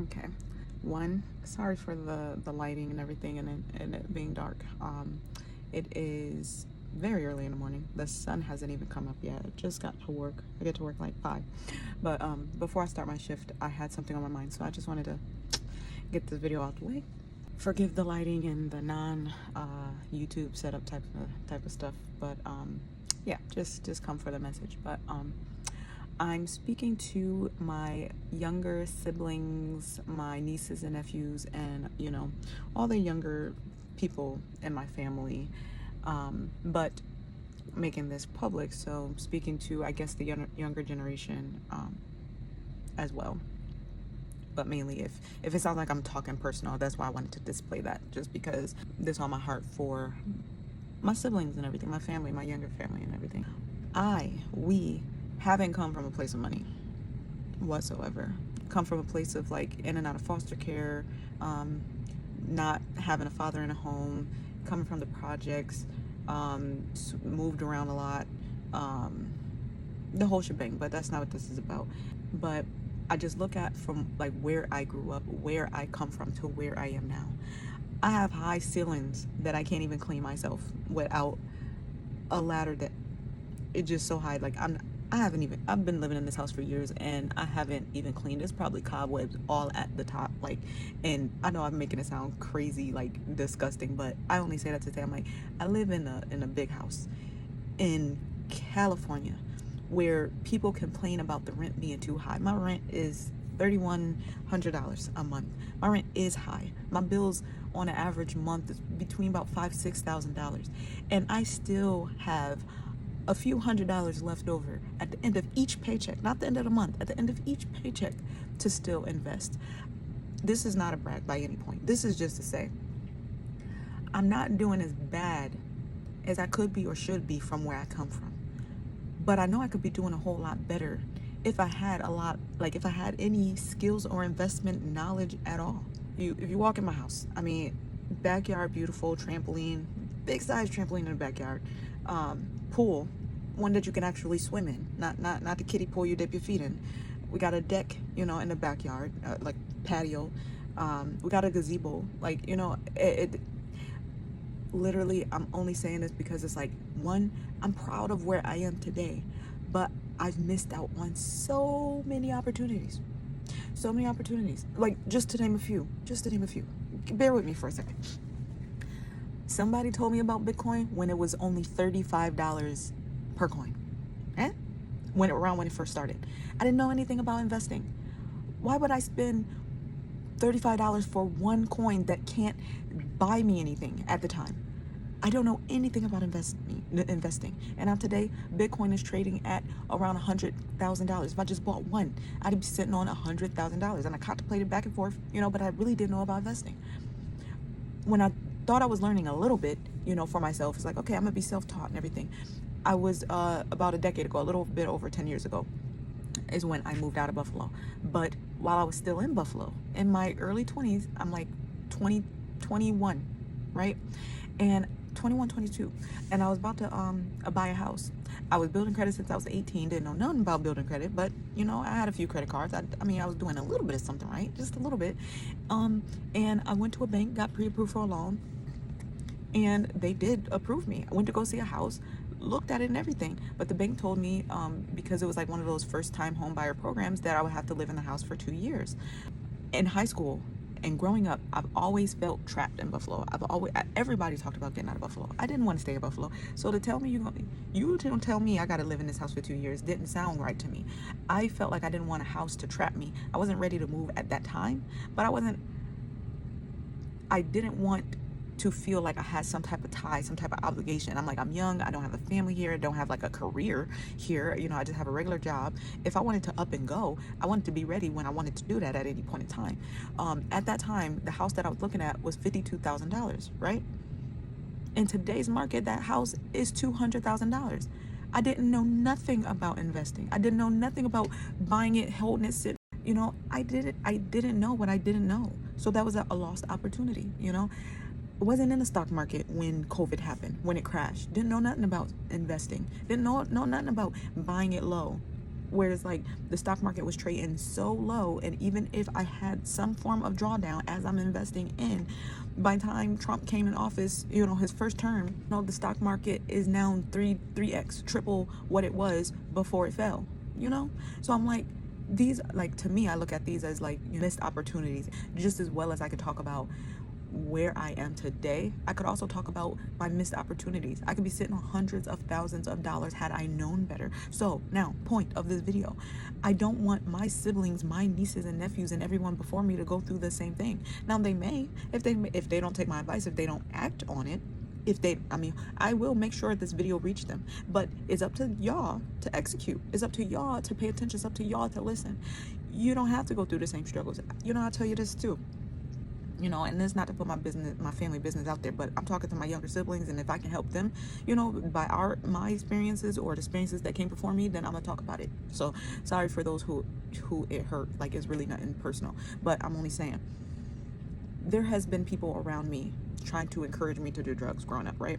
Okay. One, sorry for the lighting and everything and it being dark. It is very early in the morning. The sun hasn't even come up yet. I just got to work. I get to work like 5. But before I start my shift, I had something on my mind, so I just wanted to get this video out the way. Forgive the lighting and the non YouTube setup type of stuff, but yeah, just come for the message. But I'm speaking to my younger siblings, my nieces and nephews, and all the younger people in my family, but making this public. So speaking to, I guess, the younger generation as well. But mainly, if it sounds like I'm talking personal, that's why I wanted to display that, just because this is on my heart for my siblings and everything, my family, my younger family and everything. We haven't come from a place of money whatsoever. Come from a place of like in and out of foster care, not having a father in a home, coming from the projects, moved around a lot, the whole shebang. But that's not what this is about. But I just look at from like where I grew up, where I come from to where I am now. I have high ceilings that I can't even clean myself without a ladder that it just so high. Like I've been living in this house for years and I haven't even cleaned. There's probably cobwebs all at the top. Like, and I know I'm making it sound crazy, like disgusting, but I only say that to say I'm like, I live in a big house in California where people complain about the rent being too high. My rent is $3,100 a month. My rent is high. My bills on an average month is between about $5,000-$6,000, and I still have a few $100s left over at the end of each paycheck, not the end of the month, at the end of each paycheck, to still invest. This is not a brag by any point. This is just to say I'm not doing as bad as I could be or should be from where I come from. But I know I could be doing a whole lot better if I had if I had any skills or investment knowledge at all. If you walk in my house, I mean, backyard, beautiful, trampoline, big size trampoline in the backyard, pool, one that you can actually swim in, not the kiddie pool you dip your feet in. We got a deck, in the backyard, like patio. We got a gazebo, like, it literally, I'm only saying this because it's like, one, I'm proud of where I am today, but I've missed out on so many opportunities. So many opportunities. Like, just to name a few. Bear with me for a second. Somebody told me about Bitcoin when it was only $35 per coin. When it first started. I didn't know anything about investing. Why would I spend $35 for one coin that can't buy me anything at the time? I don't know anything about investing. And now today, Bitcoin is trading at around $100,000. If I just bought one, I'd be sitting on $100,000. And I contemplated back and forth, but I really didn't know about investing. When I thought I was learning a little bit, for myself, it's like, okay, I'm gonna be self-taught and everything. I was about a decade ago, a little bit over 10 years ago, is when I moved out of Buffalo. But while I was still in Buffalo, in my early 20s, I'm like 20, 21, right? And 21, 22, and I was about to buy a house. I was building credit since I was 18, didn't know nothing about building credit, but I had a few credit cards. I was doing a little bit of something, right? Just a little bit. And I went to a bank, got pre-approved for a loan, and they did approve me. I went to go see a house, looked at it and everything, but the bank told me because it was like one of those first-time home buyer programs that I would have to live in the house for 2 years. In high school and growing up, I've always felt trapped in Buffalo. Everybody talked about getting out of Buffalo. I didn't want to stay in Buffalo. So to tell me you don't tell me I got to live in this house for 2 years didn't sound right to me. I felt like I didn't want a house to trap me. I wasn't ready to move at that time, but I didn't want to feel like I had some type of tie, some type of obligation. I'm young, I don't have a family here, I don't have like a career here, I just have a regular job. If I wanted to up and go, I wanted to be ready when I wanted to do that at any point in time. At that time, the house that I was looking at was $52,000, right? In today's market, that house is $200,000. I didn't know nothing about investing. I didn't know nothing about buying it, holding it, sitting. I didn't know what I didn't know. So that was a lost opportunity, wasn't in the stock market when COVID happened, when it crashed. Didn't know nothing about investing. Didn't know nothing about buying it low. Whereas like the stock market was trading so low, and even if I had some form of drawdown as I'm investing in, by the time Trump came in office, his first term, the stock market is now 3x triple what it was before it fell. So I'm like, these, like, to me, I look at these as like missed opportunities, just as well as I could talk about where I am today. I could also talk about my missed opportunities. I could be sitting on hundreds of thousands of dollars had I known better. So now, point of this video, I don't want my siblings, my nieces and nephews, and everyone before me to go through the same thing. Now they may, if they don't take my advice, if they don't act on it, I will make sure this video reach them, but it's up to y'all to execute. It's up to y'all to pay attention. It's up to y'all to listen. You don't have to go through the same struggles. I'll tell you this too. And it's not to put my family business out there, but I'm talking to my younger siblings, and if I can help them, by my experiences or the experiences that came before me, then I'm gonna talk about it. So sorry for those who it hurt. Like, it's really nothing personal, but I'm only saying there has been people around me trying to encourage me to do drugs growing up, right?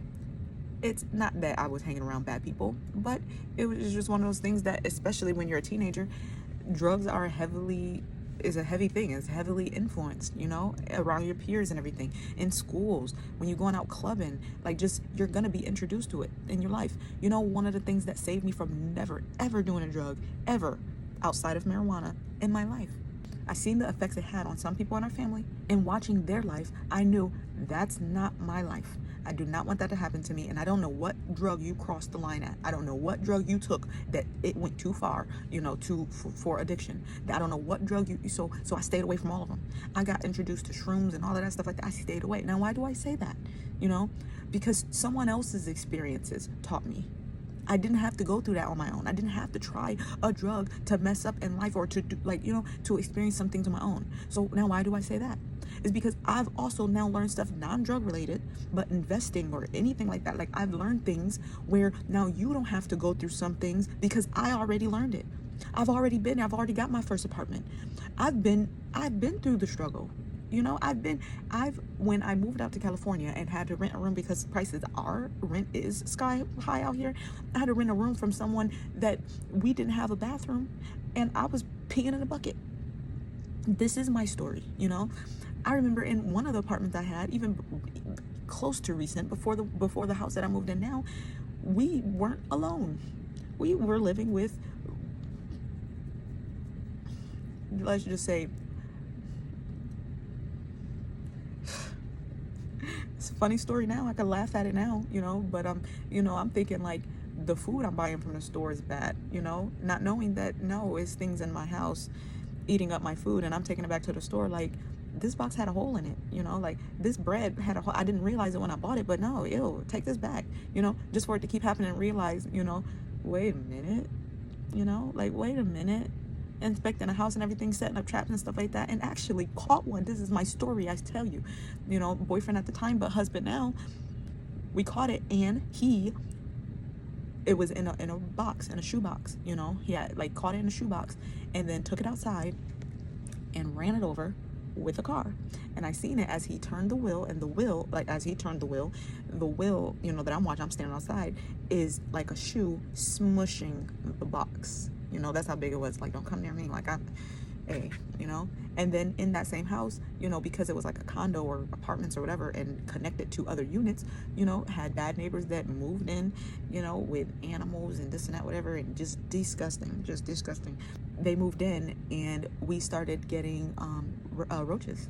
It's not that I was hanging around bad people, but it was just one of those things that, especially when you're a teenager, drugs is a heavy thing. It's heavily influenced, around your peers and everything. In schools, when you're going out clubbing, like, just, you're gonna be introduced to it in your life. One of the things that saved me from never, ever doing a drug, ever, outside of marijuana, in my life, I seen the effects it had on some people in our family, and watching their life, I knew that's not my life. I do not want that to happen to me, and I don't know what drug you crossed the line at. I don't know what drug you took that it went too far, for addiction. I don't know what drug so I stayed away from all of them. I got introduced to shrooms and all of that stuff like that. I stayed away. Now, why do I say that? Because someone else's experiences taught me. I didn't have to go through that on my own. I didn't have to try a drug to mess up in life, or to do, to experience some things on my own. So now, why do I say that? It's because I've also now learned stuff non-drug related, but investing or anything like that. Like, I've learned things where now you don't have to go through some things because I already learned it. I've already got my first apartment. I've been through the struggle. When I moved out to California and had to rent a room because rent is sky high out here, I had to rent a room from someone that we didn't have a bathroom, and I was peeing in a bucket. This is my story, I remember in one of the apartments I had, even close to recent, before the house that I moved in now, we weren't alone. We were living with, let's just say, it's a funny story now. I can laugh at it now, but I'm thinking, like, the food I'm buying from the store is bad, not knowing that, no, it's things in my house eating up my food, and I'm taking it back to the store. Like, this box had a hole in it, like, this bread had a hole. I didn't realize it when I bought it, but no, ew, take this back, just for it to keep happening and realize, wait a minute, wait a minute. Inspecting a house and everything, setting up traps and stuff like that, and actually caught one. This is my story, I tell you. Boyfriend at the time, but husband now. We caught it, and it was in a box, in a shoebox. He had, like, caught it in a shoebox, and then took it outside and ran it over with a car. And I seen it as he turned the wheel, and the wheel that I'm watching, I'm standing outside, is like a shoe smushing the box. That's how big it was. Like, don't come near me. Like, and then in that same house, because it was like a condo or apartments or whatever, and connected to other units, had bad neighbors that moved in, with animals and this and that, whatever, and just disgusting. They moved in, and we started getting roaches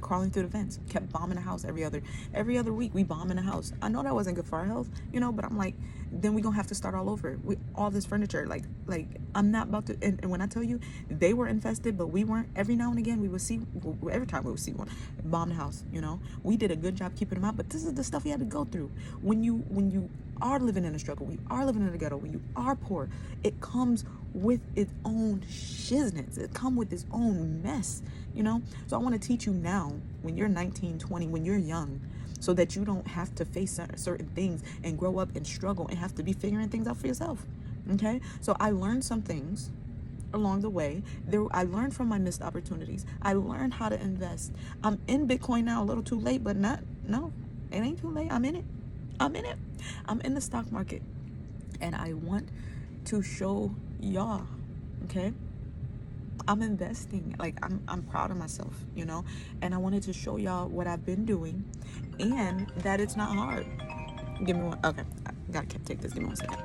crawling through the vents. Kept bombing the house every other week. We bombing the house. I know that wasn't good for our health, but I'm like, then we gonna have to start all over. All this furniture, like I'm not about to. And when I tell you, they were infested, but we weren't. Every now and again, every time we would see one, bomb the house. We did a good job keeping them out, but this is the stuff we had to go through. When you are living in a struggle, when you are living in a ghetto, when you are poor, it comes with its own shizness. It comes with its own mess, So I want to teach you now, when you're 19, 20, when you're young, so that you don't have to face certain things and grow up and struggle and have to be figuring things out for yourself, okay? So I learned some things along the way. I learned from my missed opportunities. I learned how to invest. I'm in Bitcoin now, a little too late, but no, it ain't too late. I'm in it. I'm in the stock market. And I want to show y'all, okay? I'm investing. Like, I'm proud of myself, you know? And I wanted to show y'all what I've been doing and that it's not hard. Give me one. Okay, I gotta take this. Give me 1 second.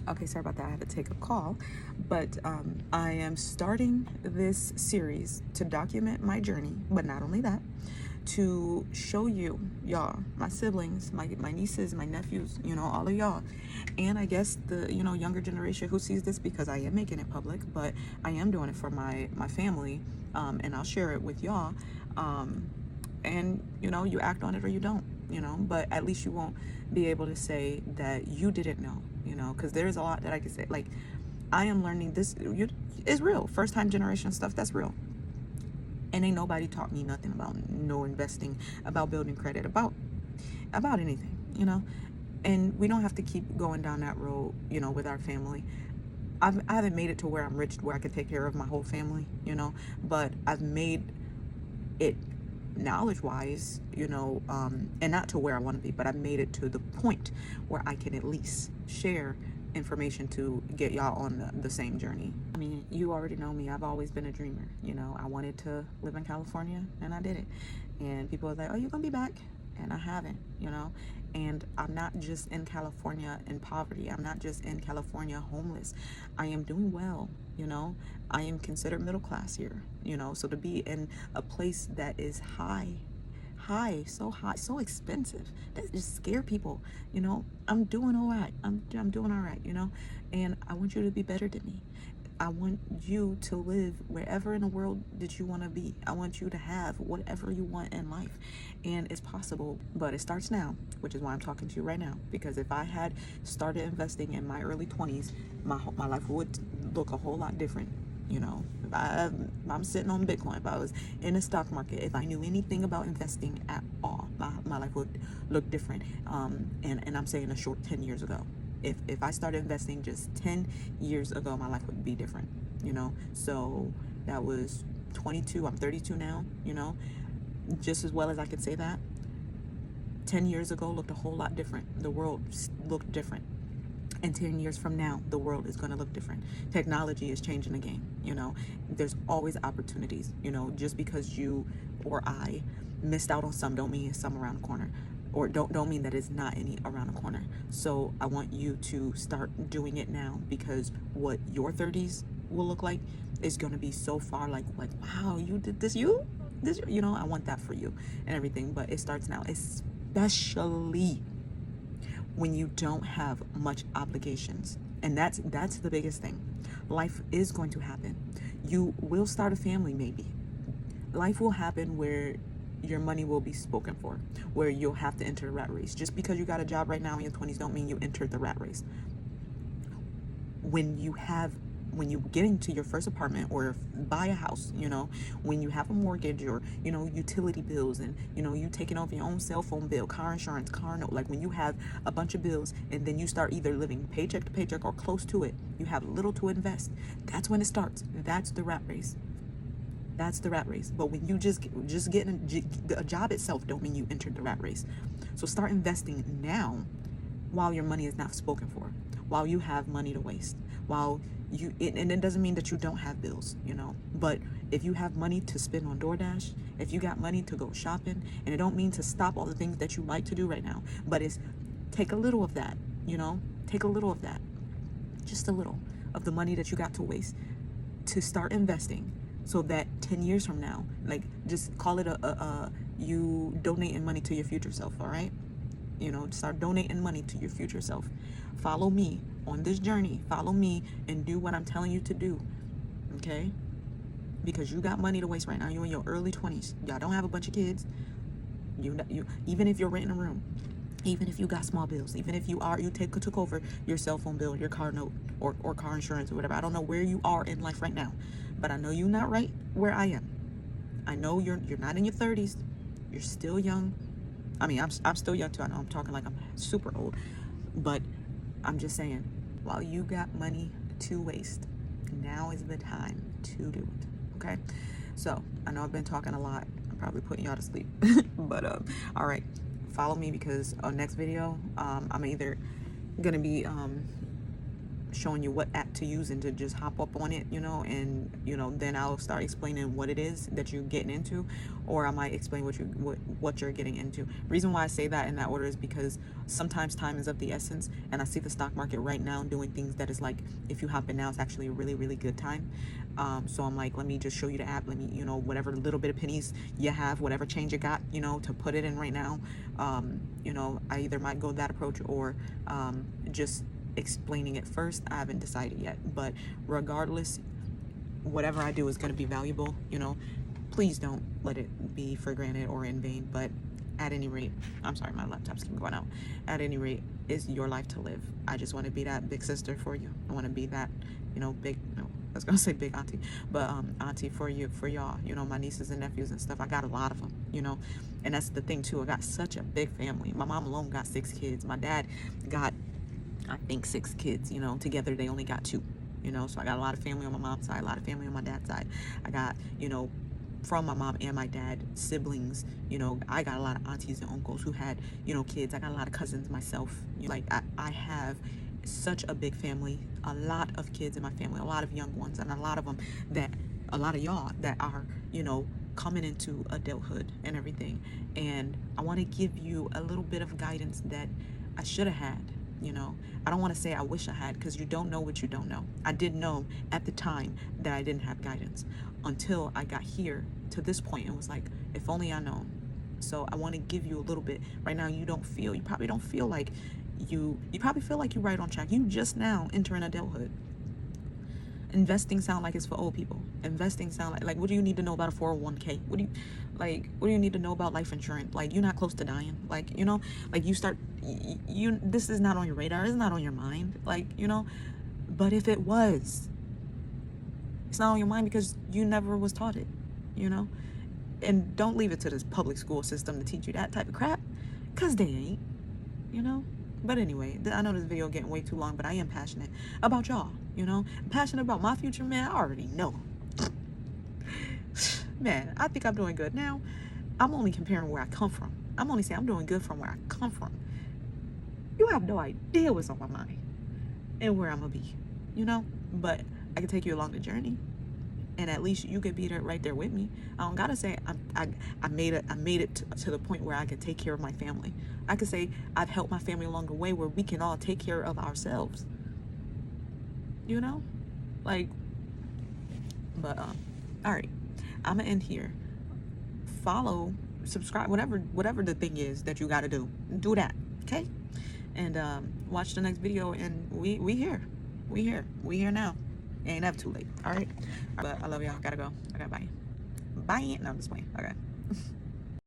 Okay, sorry about that. I had to take a call. But I am starting this series to document my journey, but not only that, to show you, y'all, my siblings, my nieces, my nephews, you know, all of y'all, and I guess the, you know, younger generation who sees this, because I am making it public, but I am doing it for my family, and I'll share it with y'all, and you know, you act on it or you don't, you know, but at least you won't be able to say that you didn't know, you know, because there's a lot that I could say. Like, I am learning this is real, first time generation stuff, that's real. And ain't nobody taught me nothing about no investing, about building credit, about anything, you know. And we don't have to keep going down that road, you know, with our family. I haven't made it to where I'm rich, where I can take care of my whole family, you know, but I've made it knowledge wise, you know, and not to where I want to be, but I've made it to the point where I can at least share information to get y'all on the same journey. I mean, you already know me. I've always been a dreamer. You know, I wanted to live in California and I did it. And people are like, oh, you're going to be back. And I haven't, you know. And I'm not just in California in poverty. I'm not just in California homeless. I am doing well, you know. I am considered middle class here, you know. So to be in a place that is high, so expensive, that just scare people, you know. I'm doing all right. I'm doing all right, you know. And I want you to be better than me. I want you to live wherever in the world that you want to be. I want you to have whatever you want in life. And it's possible, but it starts now, which is why I'm talking to you right now. Because if I had started investing in my early 20s, my life would look a whole lot different. You know, if I'm sitting on Bitcoin, if I was in the stock market, if I knew anything about investing at all, my life would look different. And I'm saying a short 10 years ago. If I started investing just 10 years ago, my life would be different, you know. So that was 22. I'm 32 now, you know. Just as well as I could say that, 10 years ago looked a whole lot different. The world looked different. And 10 years from now, the world is going to look different. Technology is changing the game, you know. There's always opportunities, you know. Just because you or I missed out on some, don't mean it's some around the corner. Or don't mean that it's not any around the corner. So I want you to start doing it now, because what your 30s will look like is going to be so far like wow, you did this, you know. I want that for you and everything, but it starts now, especially when you don't have much obligations. And that's the biggest thing. Life is going to happen. You will start a family, maybe. Life will happen where your money will be spoken for, where you'll have to enter the rat race. Just because you got a job right now in your 20s don't mean you entered the rat race. When you get into your first apartment or buy a house, you know, when you have a mortgage or, you know, utility bills, and, you know, you taking off your own cell phone bill, car insurance, car note, like when you have a bunch of bills and then you start either living paycheck to paycheck or close to it, you have little to invest. That's when it starts. That's the rat race. That's the rat race. But when you just getting a job itself don't mean you entered the rat race. So start investing now, while your money is not spoken for, while you have money to waste, while and it doesn't mean that you don't have bills, you know. But if you have money to spend on DoorDash, if you got money to go shopping, and it don't mean to stop all the things that you like to do right now, but it's take a little of that, you know. Take a little of that, just a little of the money that you got to waste, to start investing. So that 10 years from now, like, just call it you donating money to your future self, all right? You know, start donating money to your future self. Follow me on this journey. Follow me and do what I'm telling you to do, okay? Because you got money to waste right now. You're in your early 20s. Y'all don't have a bunch of kids. You even if you're renting a room, even if you got small bills, even if you took over your cell phone bill, your car note, or car insurance or whatever. I don't know where you are in life right now, but I know you're not right where I am. I know you're not in your 30s. You're still young. I mean, I'm still young too. I know I'm talking like I'm super old, but I'm just saying, while you got money to waste, now is the time to do it, okay? So I know I've been talking a lot. I'm probably putting y'all to sleep, but all right, follow me, because next video, I'm either gonna be showing you what app to use and to just hop up on it, and then I'll start explaining what it is that you're getting into, or I might explain what you're getting into. Reason why I say that in that order is because sometimes time is of the essence, and I see the stock market right now doing things that is like, if you hop in now, it's actually a really, really good time. So I'm like, let me just show you the app. Let me, whatever little bit of pennies you have, whatever change you got, to put it in right now. I either might go that approach, or just explaining it first. I haven't decided yet, but regardless, whatever I do is going to be valuable. Please don't let it be for granted or in vain. But at any rate, I'm sorry, my laptop's keep going out. At any rate, it's your life to live. I just want to be that big sister for you. I want to be that, big, no, I was gonna say big auntie, but auntie for y'all, my nieces and nephews and stuff. I got a lot of them, and that's the thing too. I got such a big family. My mom alone got 6 kids. My dad got, I think, 6 kids. Together they only got 2. So I got a lot of family on my mom's side, a lot of family on my dad's side. I got, from my mom and my dad, siblings. I got a lot of aunties and uncles who had, kids. I got a lot of cousins myself. Like I have such a big family, a lot of kids in my family, a lot of young ones, and a lot of y'all that are, coming into adulthood and everything. And I want to give you a little bit of guidance that I should have had. I don't want to say I wish I had, because you don't know what you don't know. I did know at the time that I didn't have guidance until I got here to this point and was like, if only I known. So I want to give you a little bit. Right now, you probably don't feel like you probably feel like you're right on track. You just now entering adulthood. Investing sound like it's for old people. Investing sound like what do you need to know about a 401k? What do you need to know about life insurance? Like, you're not close to dying. Like, you start, this is not on your radar. It's not on your mind. Like, but if it was, it's not on your mind because you never was taught it, and don't leave it to this public school system to teach you that type of crap, because they ain't. But anyway, I know this video getting way too long, but I am passionate about y'all. I'm passionate about my future, man. I already know. Man, I think I'm doing good now. I'm only comparing where I come from. I'm only saying I'm doing good from where I come from. You have no idea what's on my mind and where I'm gonna be, But I can take you along the journey, and at least you could be there, right there with me. I don't gotta say I made it to the point where I can take care of my family. I could say I've helped my family along the way where we can all take care of ourselves. But all right, I'm gonna end here. Follow, subscribe, whatever the thing is that you gotta do that, okay? And watch the next video. And we here now. It ain't never too late. All right, but I love y'all. Gotta go. Okay, bye. No, I'm just playing. Okay.